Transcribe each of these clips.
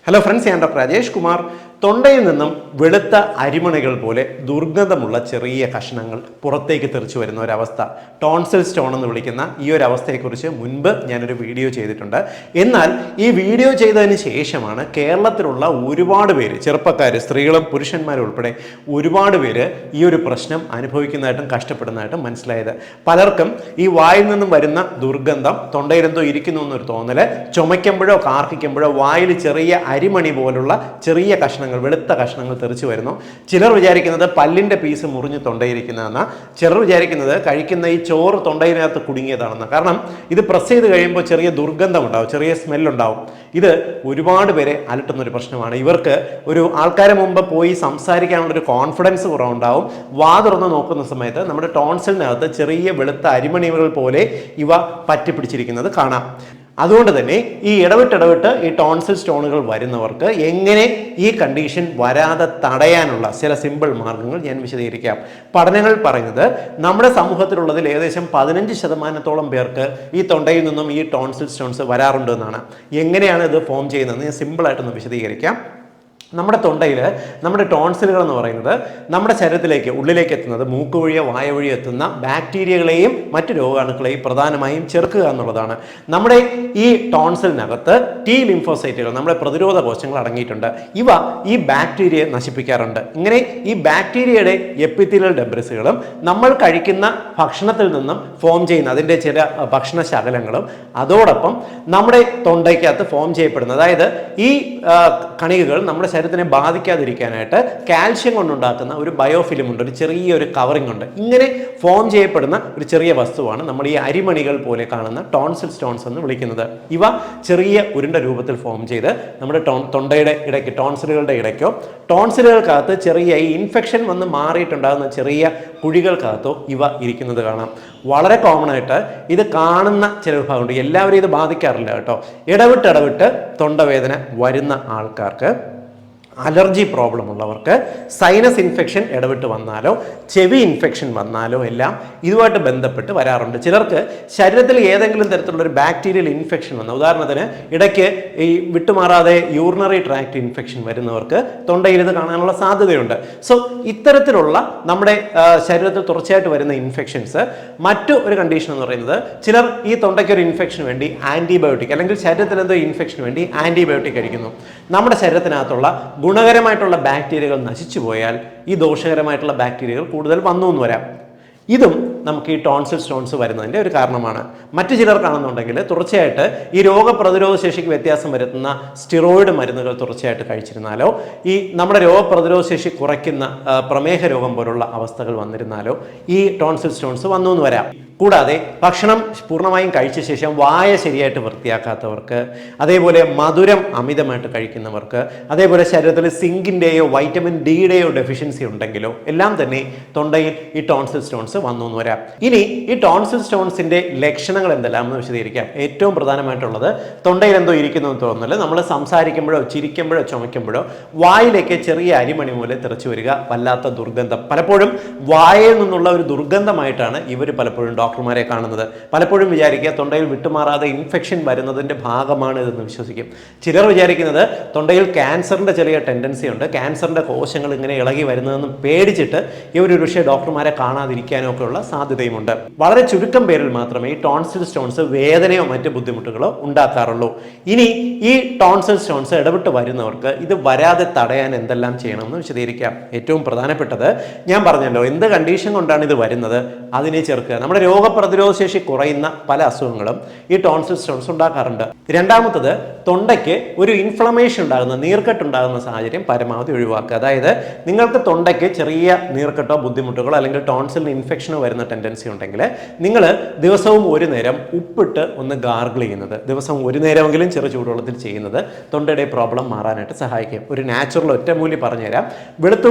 Hello friends, ഞാൻ doctor Rajesh Kumar. തൊണ്ടയിൽ നിന്നും വെളുത്ത അരിമണികൾ പോലെ ദുർഗന്ധമുള്ള ചെറിയ കഷ്ണങ്ങൾ പുറത്തേക്ക് തെറിച്ചു വരുന്ന ഒരവസ്ഥ, ടോൺസിൽ സ്റ്റോൺ എന്ന് വിളിക്കുന്ന ഈ ഒരു അവസ്ഥയെക്കുറിച്ച് മുൻപ് ഞാനൊരു വീഡിയോ ചെയ്തിട്ടുണ്ട്. എന്നാൽ ഈ വീഡിയോ ചെയ്തതിന് ശേഷമാണ് കേരളത്തിലുള്ള ഒരുപാട് പേര്, ചെറുപ്പക്കാർ, സ്ത്രീകളും പുരുഷന്മാരും ഉൾപ്പെടെ ഒരുപാട് പേര് ഈ ഒരു പ്രശ്നം അനുഭവിക്കുന്നതായിട്ടും കഷ്ടപ്പെടുന്നതായിട്ടും മനസ്സിലായത്. പലർക്കും ഈ വായിൽ നിന്നും വരുന്ന ദുർഗന്ധം തൊണ്ടയിലെന്തോ ഇരിക്കുന്നു എന്നൊരു തോന്നല്, ചുമയ്ക്കുമ്പോഴോ കാർക്കിക്കുമ്പോഴോ വായിൽ ചെറിയ അരിമണി പോലുള്ള ചെറിയ കഷ്ണങ്ങൾ, വെളുത്ത കഷ്ണങ്ങൾ തെറിച്ചു വരുന്നു. ചിലർ വിചാരിക്കുന്നത് പല്ലിന്റെ പീസ് മുറിഞ്ഞ് തൊണ്ടയിരിക്കുന്നതെന്ന, ചിലർ വിചാരിക്കുന്നത് കഴിക്കുന്ന ഈ ചോറ് തൊണ്ടയിനകത്ത് കുടുങ്ങിയതാണെന്ന്. കാരണം ഇത് പ്രസ് ചെയ്ത് കഴിയുമ്പോൾ ചെറിയ ദുർഗന്ധം ഉണ്ടാവും, ചെറിയ സ്മെല്ലുണ്ടാവും. ഇത് ഒരുപാട് പേരെ അലട്ടുന്ന ഒരു പ്രശ്നമാണ്. ഇവർക്ക് ഒരു ആൾക്കാരെ മുമ്പ് പോയി സംസാരിക്കാനുള്ളൊരു കോൺഫിഡൻസ് കുറവുണ്ടാവും. വാ തുറന്ന് നോക്കുന്ന സമയത്ത് നമ്മുടെ ടോൺസിലിനകത്ത് ചെറിയ വെളുത്ത അരിമണികൾ പോലെ ഇവ പറ്റിപ്പിടിച്ചിരിക്കുന്നത് കാണാം. അതുകൊണ്ട് തന്നെ ഈ ഇടവിട്ട് ഈ ടോൺസിൽ സ്റ്റോണുകൾ വരുന്നവർക്ക് എങ്ങനെ ഈ കണ്ടീഷൻ വരാതെ തടയാനുള്ള ചില സിമ്പിൾ മാർഗങ്ങൾ ഞാൻ വിശദീകരിക്കാം. പഠനങ്ങൾ പറയുന്നത് നമ്മുടെ സമൂഹത്തിലുള്ളതിൽ ഏകദേശം 15% പേർക്ക് ഈ തൊണ്ടയിൽ നിന്നും ഈ ടോൺസിൽ സ്റ്റോൺസ് വരാറുണ്ട് എന്നാണ്. എങ്ങനെയാണ് ഇത് ഫോം ചെയ്യുന്നതെന്ന് ഞാൻ സിമ്പിളായിട്ടൊന്ന് വിശദീകരിക്കാം. നമ്മുടെ തൊണ്ടയിൽ നമ്മുടെ ടോൺസിലുകൾ എന്ന് പറയുന്നത് നമ്മുടെ ശരീരത്തിലേക്ക് ഉള്ളിലേക്ക് എത്തുന്നത് മൂക്ക് വഴിയോ വായ വഴിയോ എത്തുന്ന ബാക്ടീരിയകളെയും മറ്റ് രോഗാണുക്കളെയും പ്രധാനമായും ചെറുക്കുക എന്നുള്ളതാണ്. നമ്മുടെ ഈ ടോൺസിലിനകത്ത് ടി ലിംഫോസൈറ്റുകൾ, നമ്മുടെ പ്രതിരോധ കോശങ്ങൾ അടങ്ങിയിട്ടുണ്ട്. ഇവ ഈ ബാക്ടീരിയയെ നശിപ്പിക്കാറുണ്ട്. ഇങ്ങനെ ഈ ബാക്ടീരിയയുടെ എപ്പിത്തീലിയൽ ഡെബ്രിസുകളും നമ്മൾ കഴിക്കുന്ന ഭക്ഷണത്തിൽ നിന്നും ഫോം ചെയ്യുന്ന അതിൻ്റെ ചില ഭക്ഷണശകലങ്ങളും അതോടൊപ്പം നമ്മുടെ തൊണ്ടയ്ക്കകത്ത് ഫോം ചെയ്യപ്പെടുന്ന, അതായത് ഈ കണികകൾ നമ്മുടെ ശരീരത്തിനെ ബാധിക്കാതിരിക്കാനായിട്ട് കാൽഷ്യം കൊണ്ടുണ്ടാക്കുന്ന ഒരു ബയോഫിലിം ഉണ്ട്, ഒരു ചെറിയൊരു കവറിംഗ് ഉണ്ട്. ഇങ്ങനെ ഫോം ചെയ്യപ്പെടുന്ന ഒരു ചെറിയ വസ്തുവാണ് നമ്മൾ ഈ അരിമണികൾ പോലെ കാണുന്ന ടോൺസിൽ സ്റ്റോൺസ് എന്ന് വിളിക്കുന്നത്. ഇവ ചെറിയ ഉരുണ്ട രൂപത്തിൽ ഫോം ചെയ്ത് നമ്മുടെ തൊണ്ടയുടെ ഇടയ്ക്ക്, ടോൺസിലുകളുടെ ഇടയ്ക്കോ ടോൺസിലുകൾക്കകത്ത് ചെറിയ ഈ ഇൻഫെക്ഷൻ വന്ന് മാറിയിട്ടുണ്ടാകുന്ന ചെറിയ കുഴികൾക്കകത്തോ ഇവ ഇരിക്കുന്നത് കാണാം. വളരെ കോമൺ ആയിട്ട് ഇത് കാണുന്ന ചില വിഭാഗമുണ്ട്. എല്ലാവരും ഇത് ബാധിക്കാറില്ല കേട്ടോ. ഇടവിട്ട് തൊണ്ടവേദന വരുന്ന ആൾക്കാർക്ക്, അലർജി പ്രോബ്ലം ഉള്ളവർക്ക്, സൈനസ് ഇൻഫെക്ഷൻ ഇടവിട്ട് വന്നാലോ ചെവി ഇൻഫെക്ഷൻ വന്നാലോ എല്ലാം ഇതുമായിട്ട് ബന്ധപ്പെട്ട് വരാറുണ്ട്. ചിലർക്ക് ശരീരത്തിൽ ഏതെങ്കിലും തരത്തിലുള്ള ഒരു ബാക്ടീരിയൽ ഇൻഫെക്ഷൻ വന്ന, ഉദാഹരണത്തിന് ഇടയ്ക്ക് ഈ വിട്ടുമാറാതെ യൂറിനറി ട്രാക്ട് ഇൻഫെക്ഷൻ വരുന്നവർക്ക് തൊണ്ടയിൽ ഇത് കാണാനുള്ള സാധ്യതയുണ്ട്. സോ ഇത്തരത്തിലുള്ള നമ്മുടെ ശരീരത്തിൽ തുടർച്ചയായിട്ട് വരുന്ന ഇൻഫെക്ഷൻസ്. മറ്റു ഒരു കണ്ടീഷൻ എന്ന് പറയുന്നത്, ചിലർ ഈ തൊണ്ടയ്ക്ക് ഒരു ഇൻഫെക്ഷന് വേണ്ടി ആൻറ്റിബയോട്ടിക്, അല്ലെങ്കിൽ ശരീരത്തിൽ എന്തോ ഇൻഫെക്ഷന് വേണ്ടി ആൻറ്റിബയോട്ടിക് കഴിക്കുന്നു. നമ്മുടെ ശരീരത്തിനകത്തുള്ള ഗുണകരമായിട്ടുള്ള ബാക്ടീരിയകൾ നശിച്ചു പോയാൽ ഈ ദോഷകരമായിട്ടുള്ള ബാക്ടീരിയകൾ കൂടുതൽ വന്നു എന്ന് വരാം. ഇതും നമുക്ക് ഈ ടോൺസിൽ സ്റ്റോൺസ് വരുന്നതിൻ്റെ ഒരു കാരണമാണ്. മറ്റു ചിലർ കാണുന്നുണ്ടെങ്കിൽ തുടർച്ചയായിട്ട് ഈ രോഗപ്രതിരോധ ശേഷിക്ക് വ്യത്യാസം വരുത്തുന്ന സ്റ്റിറോയിഡ് മരുന്നുകൾ തുടർച്ചയായിട്ട് കഴിച്ചിരുന്നാലോ, ഈ നമ്മുടെ രോഗപ്രതിരോധ ശേഷി കുറയ്ക്കുന്ന പ്രമേഹ രോഗം പോലുള്ള അവസ്ഥകൾ വന്നിരുന്നാലോ ഈ ടോൺസിൽ സ്റ്റോൺസ് വന്നു എന്ന് വരാം. കൂടാതെ ഭക്ഷണം പൂർണ്ണമായും കഴിച്ച ശേഷം വായ ശരിയായിട്ട് വൃത്തിയാക്കാത്തവർക്ക്, അതേപോലെ മധുരം അമിതമായിട്ട് കഴിക്കുന്നവർക്ക്, അതേപോലെ ശരീരത്തിൽ സിങ്കിൻ്റെയോ വൈറ്റമിൻ ഡിയുടെയോ ഡെഫിഷ്യൻസി ഉണ്ടെങ്കിലോ എല്ലാം തന്നെ തൊണ്ടയിൽ ഈ ടോൺസിൽ സ്റ്റോൺസ് വന്നു എന്ന് വരാം. ഇനി ഈ ടോൺസിൽ സ്റ്റോൺസിന്റെ ലക്ഷണങ്ങൾ എന്തെല്ലാം എന്ന് വിശദീകരിക്കാം. ഏറ്റവും പ്രധാനമായിട്ടുള്ളത്, തൊണ്ടയിൽ എന്തോ ഇരിക്കുന്നു എന്ന് തോന്നുന്നില്ല. നമ്മൾ സംസാരിക്കുമ്പോഴോ ചിരിക്കുമ്പോഴോ ചുമയ്ക്കുമ്പോഴോ വായിലേക്ക് ചെറിയ അരിമണി മൂലം തെറിച്ചു വരിക, വല്ലാത്ത ദുർഗന്ധം. പലപ്പോഴും വായയിൽ നിന്നുള്ള ഒരു ദുർഗന്ധമായിട്ടാണ് ഇവർ പലപ്പോഴും ഡോക്ടർമാരെ കാണുന്നത്. പലപ്പോഴും വിചാരിക്കുക തൊണ്ടയിൽ വിട്ടുമാറാതെ ഇൻഫെക്ഷൻ വരുന്നതിൻ്റെ ഭാഗമാണ് ഇതെന്ന് വിശ്വസിക്കും. ചിലർ വിചാരിക്കുന്നത് തൊണ്ടയിൽ ക്യാൻസറിൻ്റെ ചെറിയ ടെൻഡൻസി ഉണ്ട്, ക്യാൻസറിൻ്റെ കോശങ്ങൾ ഇങ്ങനെ ഇളകി വരുന്നതെന്ന് പേടിച്ചിട്ട് ഇവരൊരു പക്ഷേ ഡോക്ടർമാരെ കാണാതിരിക്കാനോ ഒക്കെയുള്ള സാധ്യതയുമുണ്ട്. വളരെ ചുരുക്കം പേരിൽ മാത്രമേ ഈ ടോൺസിൽ സ്റ്റോൺസ് വേദനയോ മറ്റ് ബുദ്ധിമുട്ടുകളോ ഉണ്ടാക്കാറുള്ളൂ. ഇനി ഈ ടോൺസിൽ സ്റ്റോൺസ് ഇടവിട്ട് വരുന്നവർക്ക് ഇത് വരാതെ തടയാൻ എന്തെല്ലാം ചെയ്യണമെന്ന് വിശദീകരിക്കാം. ഏറ്റവും പ്രധാനപ്പെട്ടത്, ഞാൻ പറഞ്ഞല്ലോ, എന്ത് കണ്ടീഷൻ കൊണ്ടാണ് ഇത് വരുന്നത് അതിനെ ചെറുക്കുക. നമ്മുടെ രോഗപ്രതിരോധ ശേഷി കുറയുന്ന പല അസുഖങ്ങളും ഈ ടോൺസിൽ സ്റ്റോൺസ് ഉണ്ടാക്കാറുണ്ട്. രണ്ടാമത്തത്, തൊണ്ടയ്ക്ക് ഒരു ഇൻഫ്ലമേഷൻ ഉണ്ടാകുന്ന, നീർക്കെട്ടുണ്ടാകുന്ന സാഹചര്യം പരമാവധി ഒഴിവാക്കുക. അതായത് നിങ്ങൾക്ക് തൊണ്ടയ്ക്ക് ചെറിയ നീർക്കെട്ടോ ബുദ്ധിമുട്ടുകളോ അല്ലെങ്കിൽ ടോൺസിലിന് ഇൻഫെക്ഷനോ വരുന്ന ടെൻഡൻസി ഉണ്ടെങ്കിൽ നിങ്ങൾ ദിവസവും ഒരു നേരം ഉപ്പിട്ട് ഒന്ന് ഗാർഗിൾ ചെയ്യുന്നത്, ദിവസം ഒരു നേരമെങ്കിലും ചെറു ചൂടുവെള്ളത്തിൽ ചെയ്യുന്നത് തൊണ്ടയുടെ പ്രോബ്ലം മാറാനായിട്ട് സഹായിക്കും. ഒരു നാച്ചുറൽ ഒറ്റമൂലി പറഞ്ഞുതരാം.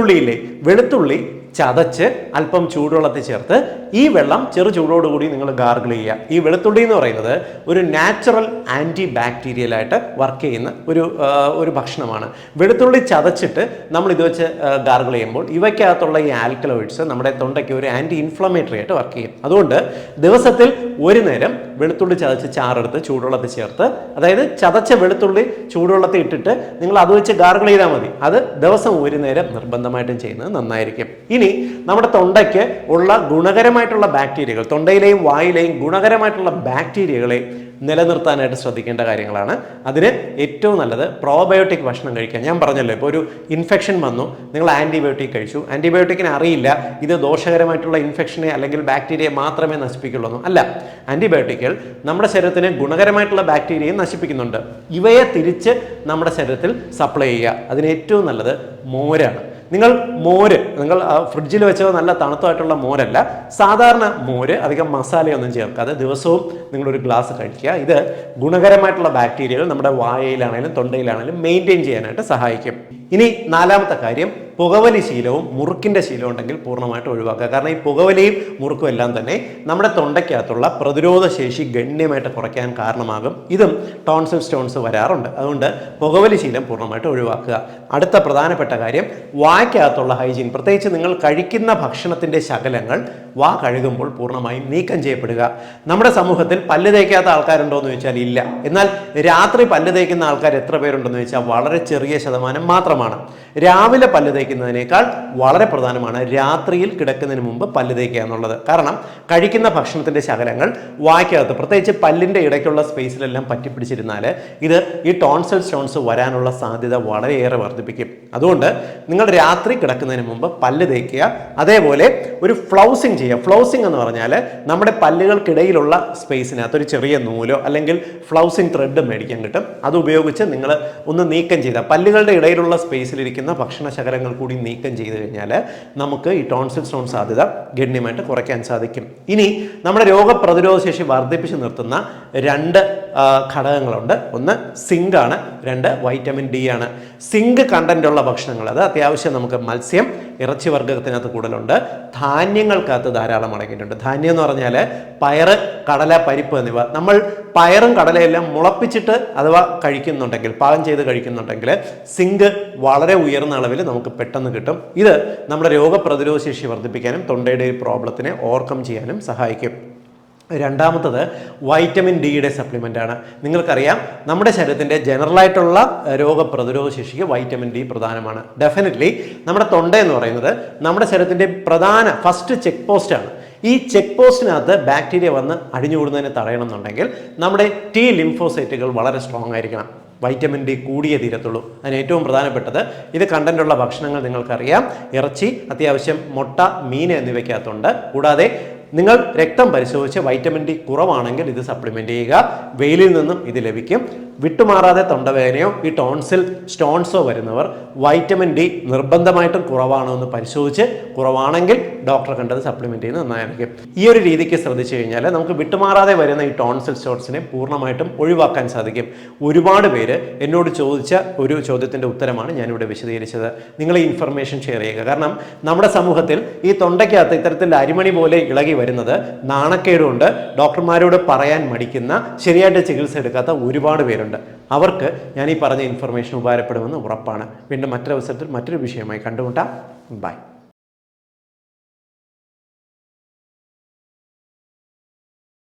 വെളുത്തുള്ളി ചതച്ച് അല്പം ചൂടുവെള്ളത്തിൽ ചേർത്ത് ഈ വെള്ളം ചെറു ചൂടോടുകൂടി നിങ്ങൾ ഗാർഗിൾ ചെയ്യുക. ഈ വെളുത്തുള്ളി എന്ന് പറയുന്നത് ഒരു നാച്ചുറൽ ആൻറ്റി ബാക്ടീരിയലായിട്ട് വർക്ക് ചെയ്യുന്ന ഒരു ഭക്ഷണമാണ്. വെളുത്തുള്ളി ചതച്ചിട്ട് നമ്മൾ ഇത് വെച്ച് ഗാർഗിൾ ചെയ്യുമ്പോൾ ഇവയ്ക്കകത്തുള്ള ഈ ആൽക്കലോയിഡ്സ് നമ്മുടെ തൊണ്ടയ്ക്ക് ഒരു ആൻറ്റി ഇൻഫ്ലമേറ്ററി ആയിട്ട് വർക്ക് ചെയ്യും. അതുകൊണ്ട് ദിവസത്തിൽ ഒരു നേരം വെളുത്തുള്ളി ചതച്ച് ചാറെടുത്ത് ചൂടുവെള്ളത്തിൽ ചേർത്ത്, അതായത് ചതച്ച വെളുത്തുള്ളി ചൂടുവെള്ളത്തിൽ ഇട്ടിട്ട് നിങ്ങൾ അത് വെച്ച് ഗാർഗിൾ ചെയ്താൽ മതി. അത് ദിവസം ഒരു നേരം നിർബന്ധമായിട്ടും ചെയ്യുന്നത് നന്നായിരിക്കും. ഇനി നമ്മുടെ തൊണ്ടയ്ക്ക് ഉള്ള ഗുണകരമായിട്ടുള്ള ബാക്ടീരിയകൾ, തൊണ്ടയിലെയും വായിലെയും ഗുണകരമായിട്ടുള്ള ബാക്ടീരിയകളെ നിലനിർത്താനായിട്ട് ശ്രദ്ധിക്കേണ്ട കാര്യങ്ങളാണ്. അതിന് ഏറ്റവും നല്ലത് പ്രോബയോട്ടിക് ഭക്ഷണം കഴിക്കുക. ഞാൻ പറഞ്ഞല്ലോ, ഇപ്പോൾ ഒരു ഇൻഫെക്ഷൻ വന്നു, നിങ്ങൾ ആൻറ്റിബയോട്ടിക് കഴിച്ചു. ആൻറ്റിബയോട്ടിക്കിന് അറിയില്ല ഇത് ദോഷകരമായിട്ടുള്ള ഇൻഫെക്ഷനെ അല്ലെങ്കിൽ ബാക്ടീരിയയെ മാത്രമേ നശിപ്പിക്കുള്ളൂ. അല്ല, ആൻറ്റിബയോട്ടിക്കുകൾ നമ്മുടെ ശരീരത്തിന് ഗുണകരമായിട്ടുള്ള ബാക്ടീരിയയെ നശിപ്പിക്കുന്നുണ്ട്. ഇവയെ തിരിച്ച് നമ്മുടെ ശരീരത്തിൽ സപ്ലൈ ചെയ്യുക. അതിന് ഏറ്റവും നല്ലത് മോരാണ്. നിങ്ങൾ ഫ്രിഡ്ജിൽ വെച്ചോ നല്ല തണുത്തമായിട്ടുള്ള മോരല്ല, സാധാരണ മോര്, അധികം മസാലയൊന്നും ചേർക്കാതെ ദിവസവും നിങ്ങളൊരു ഗ്ലാസ് കഴിക്കുക. ഇത് ഗുണകരമായിട്ടുള്ള ബാക്ടീരിയകൾ നമ്മുടെ വായയിലാണെങ്കിലും തൊണ്ടയിലാണെങ്കിലും മെയിൻറ്റെയിൻ ചെയ്യാനായിട്ട് സഹായിക്കും. ഇനി നാലാമത്തെ കാര്യം, പുകവലി ശീലവും മുറുക്കിൻ്റെ ശീലവും ഉണ്ടെങ്കിൽ പൂർണ്ണമായിട്ട് ഒഴിവാക്കുക. കാരണം ഈ പുകവലിയും മുറുക്കും എല്ലാം തന്നെ നമ്മുടെ തൊണ്ടയ്ക്കകത്തുള്ള പ്രതിരോധ ശേഷി ഗണ്യമായിട്ട് കുറയ്ക്കാൻ കാരണമാകും. ഇതും ടോൺസിൽ സ്റ്റോൺസ് വരാറുണ്ട്. അതുകൊണ്ട് പുകവലി ശീലം പൂർണ്ണമായിട്ട് ഒഴിവാക്കുക. അടുത്ത പ്രധാനപ്പെട്ട കാര്യം, വായ്ക്കകത്തുള്ള ഹൈജീൻ. പ്രത്യേകിച്ച് നിങ്ങൾ കഴിക്കുന്ന ഭക്ഷണത്തിൻ്റെ ശകലങ്ങൾ വാ കഴുകുമ്പോൾ പൂർണ്ണമായും നീക്കം ചെയ്യപ്പെടുക. നമ്മുടെ സമൂഹത്തിൽ പല്ല് തേക്കാത്ത ആൾക്കാരുണ്ടോ എന്ന് ചോദിച്ചാൽ ഇല്ല. എന്നാൽ രാത്രി പല്ല് തേക്കുന്ന ആൾക്കാർ എത്ര പേരുണ്ടെന്ന് ചോദിച്ചാൽ വളരെ ചെറിയ ശതമാനം മാത്രമാണ്. രാവിലെ പല്ല് തേക്കുന്നതിനേക്കാൾ വളരെ പ്രധാനമാണ് രാത്രിയിൽ കിടക്കുന്നതിന് മുമ്പ് പല്ല് തേക്കുക എന്നുള്ളത്. കാരണം കഴിക്കുന്ന ഭക്ഷണത്തിൻ്റെ ശകലങ്ങൾ വായ്ക്കകത്ത്, പ്രത്യേകിച്ച് പല്ലിൻ്റെ ഇടയ്ക്കുള്ള സ്പേസിലെല്ലാം പറ്റിപ്പിടിച്ചിരുന്നാൽ ഇത് ഈ ടോൺസിൽ സ്റ്റോൺസ് വരാനുള്ള സാധ്യത വളരെയേറെ വർദ്ധിപ്പിക്കും. അതുകൊണ്ട് നിങ്ങൾ രാത്രി കിടക്കുന്നതിന് മുമ്പ് പല്ല് തേക്കുക. അതേപോലെ ഒരു ഫ്ലൗസിങ് ചെയ്യുക. ഫ്ലൗസിങ് എന്ന് പറഞ്ഞാൽ നമ്മുടെ പല്ലുകൾക്കിടയിലുള്ള സ്പേസിനകത്ത് ഒരു ചെറിയ നൂലോ അല്ലെങ്കിൽ ഫ്ലൗസിങ് ത്രെഡ് മേടിക്കാൻ കിട്ടും. അത് ഉപയോഗിച്ച് നിങ്ങൾ ഒന്ന് നീക്കം ചെയ്താൽ, പല്ലുകളുടെ ഇടയിലുള്ള സ്പേസിലിരിക്കുന്ന ഭക്ഷണ ശകലങ്ങൾ കൂടി നീക്കം ചെയ്ത് കഴിഞ്ഞാൽ നമുക്ക് ഈ ടോൺസിൽ സ്റ്റോൺ സാധ്യത ഗണ്യമായിട്ട് കുറയ്ക്കാൻ സാധിക്കും. ഇനി നമ്മുടെ രോഗപ്രതിരോധ ശേഷി വർദ്ധിപ്പിച്ച് നിർത്തുന്ന രണ്ട് ഘടകങ്ങളുണ്ട്. ഒന്ന് സിങ്ക് ആണ്, രണ്ട് വൈറ്റമിൻ ഡി ആണ്. സിങ്ക് കണ്ടന്റ് ഉള്ള ഭക്ഷണങ്ങൾ, അത് അത്യാവശ്യം നമുക്ക് മത്സ്യം, ഇറച്ചി വർഗ്ഗത്തിനകത്ത് കൂടുതലുണ്ട്. ധാന്യങ്ങൾക്കകത്ത് ധാരാളം അടങ്ങിയിട്ടുണ്ട്. ധാന്യം എന്ന് പറഞ്ഞാൽ പയറ്, കടല, പരിപ്പ് എന്നിവ. നമ്മൾ പയറും കടലയെല്ലാം മുളപ്പിച്ചിട്ട് അഥവാ കഴിക്കുന്നുണ്ടെങ്കിൽ, പാകം ചെയ്ത് കഴിക്കുന്നുണ്ടെങ്കിൽ സിങ്ക് വളരെ ഉയർന്ന അളവിൽ നമുക്ക് പെട്ടെന്ന് കിട്ടും. ഇത് നമ്മുടെ രോഗപ്രതിരോധ ശേഷി വർദ്ധിപ്പിക്കാനും തൊണ്ടയുടെ പ്രോബ്ലത്തിനെ ഓവർകം ചെയ്യാനും സഹായിക്കും. രണ്ടാമത്തത് വൈറ്റമിൻ ഡിയുടെ സപ്ലിമെൻ്റ് ആണ്. നിങ്ങൾക്കറിയാം, നമ്മുടെ ശരീരത്തിൻ്റെ ജനറലായിട്ടുള്ള രോഗപ്രതിരോധ ശേഷിക്ക് വൈറ്റമിൻ ഡി പ്രധാനമാണ്. ഡെഫിനറ്റ്ലി നമ്മുടെ തൊണ്ട എന്ന് പറയുന്നത് നമ്മുടെ ശരീരത്തിൻ്റെ പ്രധാന ഫസ്റ്റ് ചെക്ക് പോസ്റ്റാണ്. ഈ ചെക്ക് പോസ്റ്റിനകത്ത് ബാക്ടീരിയ വന്ന് അടിഞ്ഞുകൂടുന്നതിനെ തടയണം എന്നുണ്ടെങ്കിൽ നമ്മുടെ ടി ലിംഫോസൈറ്റുകൾ വളരെ സ്ട്രോങ് ആയിരിക്കണം. വൈറ്റമിൻ ഡി കൂടിയേ തീരത്തുള്ളൂ. അതിന് ഏറ്റവും പ്രധാനപ്പെട്ടത് ഇത് കണ്ടന്റുള്ള ഭക്ഷണങ്ങൾ നിങ്ങൾക്കറിയാം. ഇറച്ചി, അത്യാവശ്യം മുട്ട, മീൻ എന്നിവയ്ക്കകത്തുണ്ട്. കൂടാതെ നിങ്ങൾ രക്തം പരിശോധിച്ച് വൈറ്റമിൻ ഡി കുറവാണെങ്കിൽ ഇത് സപ്ലിമെൻ്റ് ചെയ്യുക. വെയിലിൽ നിന്നും ഇത് ലഭിക്കും. വിട്ടുമാറാതെ തൊണ്ടവേദനയോ ഈ ടോൺസിൽ സ്റ്റോൺസോ വരുന്നവർ വൈറ്റമിൻ ഡി നിർബന്ധമായിട്ടും കുറവാണോ എന്ന് പരിശോധിച്ച്, കുറവാണെങ്കിൽ ഡോക്ടറെ കണ്ടത് സപ്ലിമെൻ്റ് ചെയ്യുന്നത് നന്നായിരിക്കും. ഈ ഒരു രീതിക്ക് ശ്രദ്ധിച്ചു കഴിഞ്ഞാൽ നമുക്ക് വിട്ടുമാറാതെ വരുന്ന ഈ ടോൺസിൽ സ്റ്റോൺസിനെ പൂർണ്ണമായിട്ടും ഒഴിവാക്കാൻ സാധിക്കും. ഒരുപാട് പേര് എന്നോട് ചോദിച്ച ഒരു ചോദ്യത്തിൻ്റെ ഉത്തരമാണ് ഞാനിവിടെ വിശദീകരിച്ചത്. നിങ്ങൾ ഈ ഇൻഫർമേഷൻ ഷെയർ ചെയ്യുക. കാരണം നമ്മുടെ സമൂഹത്തിൽ ഈ തൊണ്ടയ്ക്കകത്ത് ഇത്തരത്തിൽ അരിമണി പോലെ ഇളകി വരുന്നത് നാണക്കേടുകൊണ്ട് ഡോക്ടർമാരോട് പറയാൻ മടിക്കുന്ന, ശരിയായിട്ട് ചികിത്സ എടുക്കാത്ത ഒരുപാട് പേരുണ്ട്. അവർക്ക് ഞാൻ ഈ പറഞ്ഞ ഇൻഫർമേഷൻ ഉപകാരപ്പെടുമെന്ന് ഉറപ്പാണ്. വീണ്ടും മറ്റൊരവസരത്തിൽ മറ്റൊരു വിഷയമായി കണ്ടുമുട്ടാം. ബൈ.